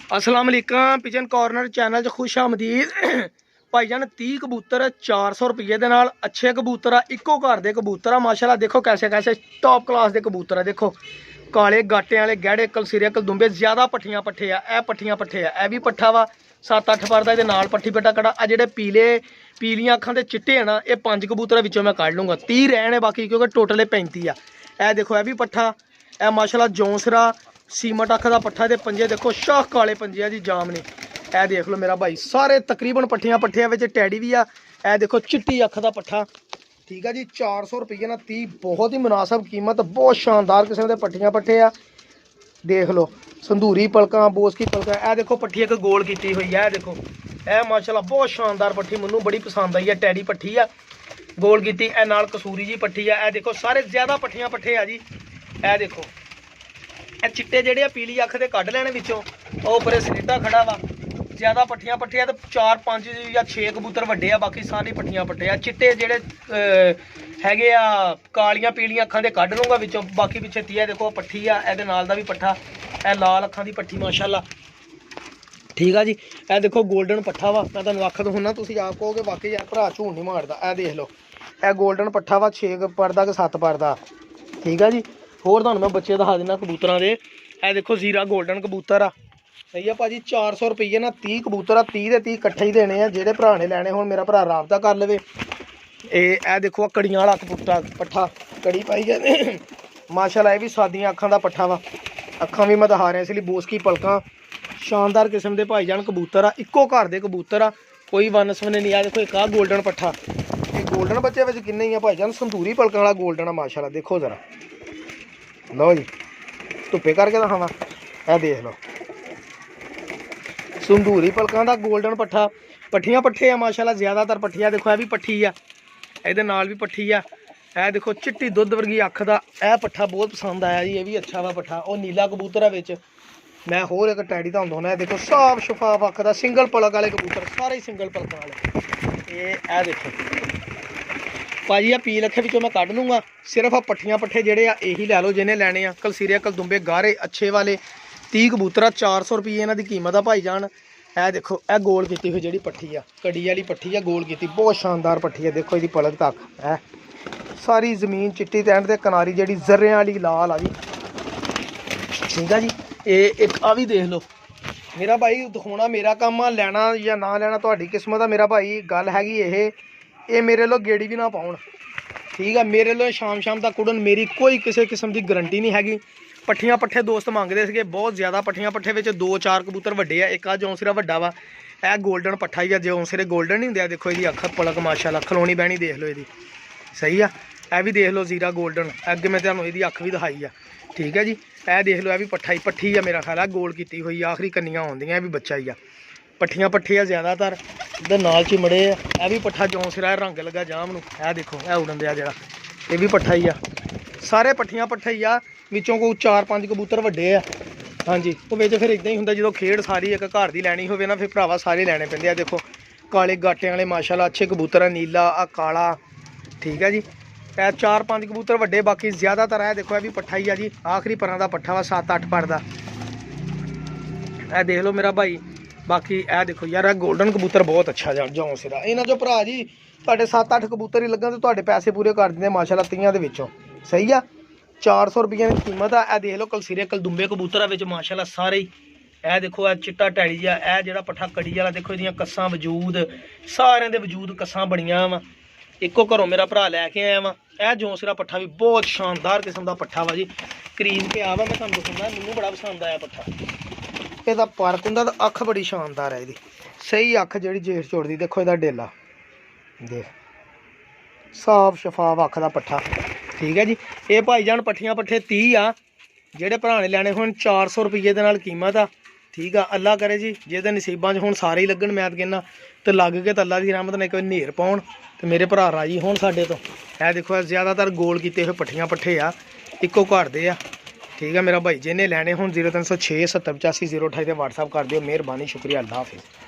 अस्सलाम वालेकुम pigeon corner channel च खुश आमदीद भाईजान 30 कबूतर 400 रुपये के नाल अच्छे कबूतर आ इको घर के कबूतर आ माशाल्लाह। देखो कैसे कैसे टॉप क्लास के कबूतर आ। देखो काले गाटे वाले गहड़े कलसिरे कलदुंबे ज्यादा पट्ठियां पट्ठे आ पट्ठियां पट्ठे आ भी पट्ठा वा 7-8 पर का नाल पट्ठी बेटा कड़ा आ जेडे पीले पीलियां अखां दे चिट्टे है ना ये 5 कबूतर विचों मैं कढ़ लूँगा 30 रहने बाकी क्योंकि टोटल 35 आ। ए देखो ए भी पट्ठा ए माशाल्लाह जौंसरा सीमट अख का पट्ठा दे पंजे देखो शाह काले पंजे आ जी जाम ने। ए देख लो मेरा भाई सारे तकरीबन पट्ठियां पट्ठियां विच टैडी भी आ। ए देखो चिट्टी अख का पट्ठा ठीक है जी 400 रुपये ना 30 बहुत ही मुनासिब कीमत बहुत शानदार किस्म के पट्ठियां पट्ठे आ। देख लो संधूरी पलका बोस की पलका ए देखो पट्ठी एक गोल की हुई है। देखो ए माशाल्लाह बहुत शानदार पट्ठी मैनू बड़ी पसंद आई है टैडी पट्ठी आ गोल की ए नाल कसूरी जी पट्ठी आ। ए देखो सारे ज्यादा पट्ठियां पट्ठे आ जी। ए देखो ए चिट्टे जेडे पीली अख के कढ़ लैने विचों उपर सनेटा खड़ा वा ज्यादा पट्ठियां पट्ठे तो 4-5 या 6 कबूतर वड्डे आ बाकी सारी पट्ठियां पट्ठे आ। चिट्टे जेडे हैगे आ कालियां पीलियां अखां दे कढ़ लूँगा विचों बाकी पिछे तीया देखो पट्ठी आ ए नाल दा भी पट्ठा ए लाल अखां दी पट्ठी माशाल्लाह ठीक है जी। ए देखो गोल्डन पट्ठा वा मैं तुहानूं आख दूँ तुसीं आप कहोगे बाकी यार भरा झूठ नहीं मारदा। ए देख लो ए गोल्डन पट्ठा वा 6 पर का 7 पर का ठीक है जी। होर तुहानूं मैं बच्चे दिखा देना कबूतरां दे। ए देखो जीरा गोल्डन कबूतर आ सही है भाजी 400 रुपये ना 30 कबूतर आ 30 के 30 इकट्ठे ही देने आ। जेडे भरा ने लैने हो मेरा भरा राबता कर लवे। ए देखो कड़ियां वाला कबूतर पट्ठा कड़ी पाई जाए माशाल्लाह ये भी सादियां अखां दा पट्ठा वा अखां भी मैं दिखा रहा इसलिए बोस की पलका शानदार किस्म के भाईजान कबूतर आ इको घर के कबूतर आ कोई वन सवने नहीं आ। देखो एक आ गोल्डन पट्ठा ये गोल्डन बच्चे वैसे किन्ने ही आ भाईजान संतूरी पलकों वाला गोल्डन आ माशाल्लाह। देखो जरा लो जी धुप्पे करके दिखावा ए देख लो संदूरी पलकों का गोल्डन पट्ठा पट्ठियां पट्ठे आ माशाल्लाह ज्यादातर पट्ठियां। देखो यह भी पट्ठी आ ये नाल भी पट्ठी आ। ए देखो चिट्टी दुध वर्गी अख का यह पट्ठा बहुत पसंद आया जी ये भी अच्छा वा पट्ठा और नीला कबूतर है विच मैं होर एक टैडी तो होना। देखो साफ शफाफ अख का सिंगल पलक वाले कबूतर सारे ही सिंगल पलक वाले ये देखो भाजी आ पील अखे विचों मैं कढ़ लूँगा सिर्फ आ पट्ठियां पट्ठे जेडे आ यही लै लो जिन्हें लैने आ कलसीरे कलदुंबे गारे अच्छे वाले 30 कबूतर 400 रुपये इन्हां दी कीमत आ भाईजान। ए देखो ए गोल की हुई जी पट्ठी आ कड़ी वाली पट्ठी आ गोल की बहुत शानदार पट्ठी है। देखो ये पलक तक है सारी जमीन चिट्टी तैंड के किनारी जी जर्रियां वाली लाल आ जी ठीक है जी। ये एक आ भी देख लो मेरा भाई दिखाना मेरा काम आ लैना या ना लैना तुहाडी किस्मत आ मेरा भाई। गल हैगी ये मेरे लो गेड़ी भी ना पाउण ठीक है मेरे लो शाम तक उड़न मेरी कोई किसी किस्म की गारंटी नहीं हैगी। पट्ठियां पट्ठे दोस्त मंगते थे बहुत ज़्यादा पट्ठियां पट्ठे में 2-4 कबूतर वड्डे आ एक आ जौंसरा वड्डा वा ए गोल्डन पट्ठा ही आ जौंसरे गोल्डन नहीं होंगे। देखो ये अख पलक माशाल्लाह खलोनी बहनी देख लो ये सही आ। ए भी देख लो जीरा गोल्डन अगे मैं तुहानूं इहदी अख भी दिखाई आ ठीक है जी। ए देख लो यह भी पट्ठा ही पट्ठी आ मेरा ख्याल है गोल की हुई आखिरी कन्नियां आउंदियां भी बच्चा ही आ पट्ठियां पट्ठे आ ज़्यादातर इधर नाल चिमड़े आ भी पट्ठा जौंसरा रंग लगा जाम नूं ए देखो ए उड़न दिया जरा ये भी पट्ठा ही आ सारे पट्ठियां पट्ठे ही आ विचों कोई 4-5 कबूतर वड्डे आ हाँ जी। वो विच फिर इदां ही हुंदा जो खेड सारी एक घर की लैनी होवे ना फिर भरावा सारे लैने पैंदे आ। देखो काले गाटे वाले माशाल्लाह अच्छे कबूतर आ नीला आ काला ठीक है जी। ए 4-5 कबूतर वड्डे बाकी ज़्यादातर है देखो यह भी पट्ठा ही आ जी आखिरी पर का पट्ठा वा 7-8 पर का ए देख लो मेरा भाई। बाकी ए देखो यार ए गोल्डन कबूतर बहुत अच्छा जौंसरा इन्हां चों भरा जी तुहाडे 7-8 कबूतर ही लगन तो तुहाडे पैसे पूरे कर दिंदे माशाल्लाह 30 दे विचों सही आ 400 रुपये की कीमत आ। ए देख लो कलसीरे कलदुंबे कबूतर विच माशाल्लाह सारे ही ए देखो ए चिट्टा टैड़ी आ ए जेड़ा पट्ठा कड़ी वाला देखो इहदियां कस्सां वजूद सारियां दे वजूद कस्सां बणियां वा इको घरों मेरा भरा लैके आया वा। ए जौंसरा पट्ठा भी बहुत शानदार किस्म का पट्ठा वा जी क्रीम पे आवा मैं तुहानूं दस्सना मैनूं बड़ा पसंद आया पट्ठा ਇਹਦਾ परक हुंदा तो अख बड़ी शानदार है सही अख जी जेठ चोड़दी देखो ਇਹਦਾ डेला देख साफ शफाफ अख का पट्ठा ठीक है जी। ये भाईजान पट्ठियां पट्ठे 30 आ जेडे भरा ने लैने होण 400 रुपये के नाल कीमत आ ठीक आ। अल्लाह करे जी जे नसीबां च हुण सारे ही लगन मैं कहना तो लग के तो अल्लाह की रहमत ने कोई नेर पाउण तो मेरे भरा राजी होण साडे तो। ए देखो ज़्यादातर गोल कीते हुए पट्ठियां पट्ठे आ इको घर दे आ ठीक है मेरा भाई जिन्हें लैने होण 0306 70 85 028 व्हाट्सअप कर दिओ। मेहरबानी शुक्रिया अल्लाह हाफिज़।